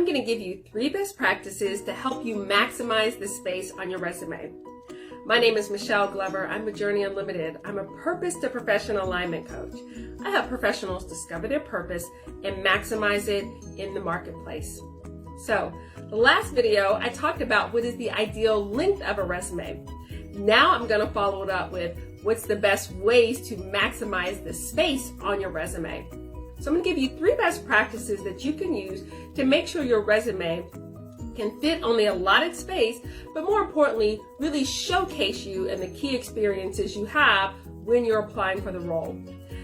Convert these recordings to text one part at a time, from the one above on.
going to give you 3 best practices to help you maximize the space on your resume. My name is Michelle Glover. I'm with Journey Unlimited. I'm a purpose to professional alignment coach. I help professionals discover their purpose and maximize it in the marketplace. So, the last video, I talked about what is the ideal length of a resume. Now I'm going to follow it up with what's the best ways to maximize the space on your resume. So I'm going to give you 3 best practices that you can use to make sure your resume can fit on the allotted space, but more importantly, really showcase you and the key experiences you have when you're applying for the role.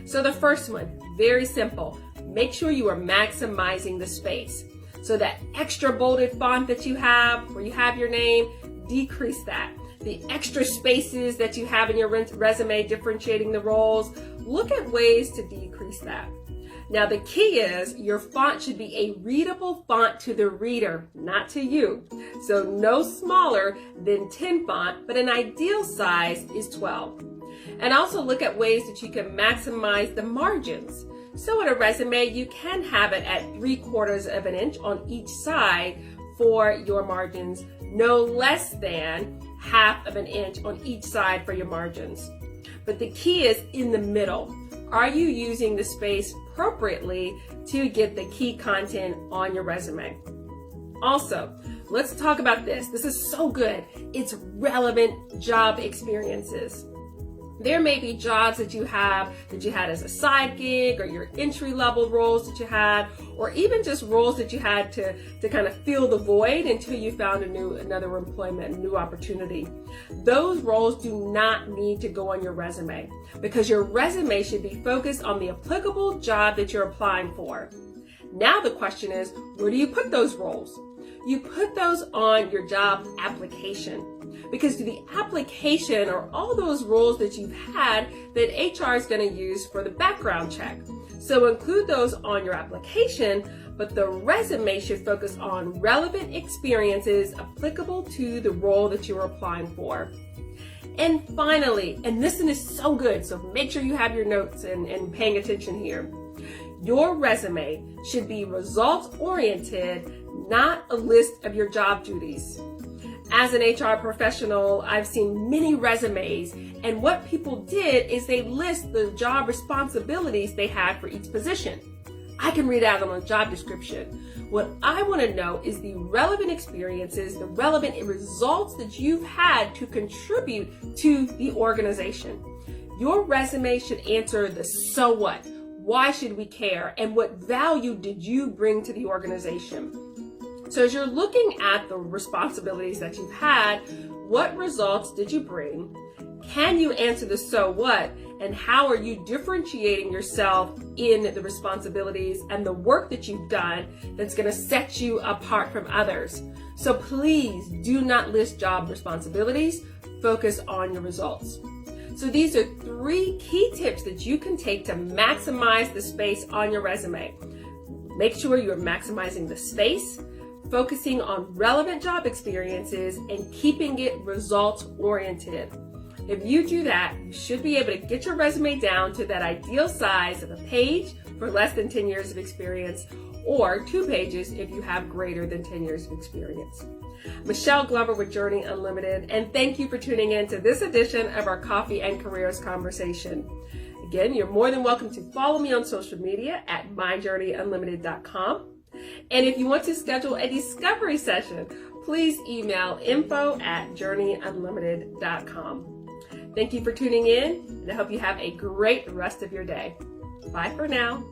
So the first one, very simple. Make sure you are maximizing the space. So that extra bolded font that you have, where you have your name, decrease that. The extra spaces that you have in your resume differentiating the roles, look at ways to decrease that. Now the key is your font should be a readable font to the reader, not to you. So no smaller than 10 font, but an ideal size is 12. And also look at ways that you can maximize the margins. So in a resume, you can have it at 3/4 of an inch on each side for your margins, no less than 1/2 of an inch on each side for your margins. But the key is in the middle. Are you using the space appropriately to get the key content on your resume? Also, let's talk about this. This is so good. It's relevant job experiences. There may be jobs that you had as a side gig, or your entry-level roles that you had, or even just roles that you had to kind of fill the void until you found another employment, a new opportunity. Those roles do not need to go on your resume, because your resume should be focused on the applicable job that you're applying for. Now the question is, where do you put those roles? You put those on your job application, because the application are all those roles that you've had that HR is going to use for the background check. So include those on your application, but the resume should focus on relevant experiences applicable to the role that you're applying for. And finally, and this one is so good, so make sure you have your notes and paying attention here. Your resume should be results-oriented, not a list of your job duties. As an HR professional, I've seen many resumes, and what people did is they list the job responsibilities they had for each position. I can read out on a job description. What I want to know is the relevant experiences, the relevant results that you've had to contribute to the organization. Your resume should answer the so what, why should we care, and what value did you bring to the organization? So as you're looking at the responsibilities that you've had, what results did you bring? Can you answer the so what? And how are you differentiating yourself in the responsibilities and the work that you've done that's going to set you apart from others? So please do not list job responsibilities. Focus on your results. So these are 3 key tips that you can take to maximize the space on your resume. Make sure you're maximizing the space, focusing on relevant job experiences, and keeping it results-oriented. If you do that, you should be able to get your resume down to that ideal size of a page for less than 10 years of experience, or 2 pages if you have greater than 10 years of experience. Michelle Glover with Journey Unlimited, and thank you for tuning in to this edition of our Coffee and Careers Conversation. Again, you're more than welcome to follow me on social media at myjourneyunlimited.com. And if you want to schedule a discovery session, please email info@journeyunlimited.com. Thank you for tuning in, and I hope you have a great rest of your day. Bye for now.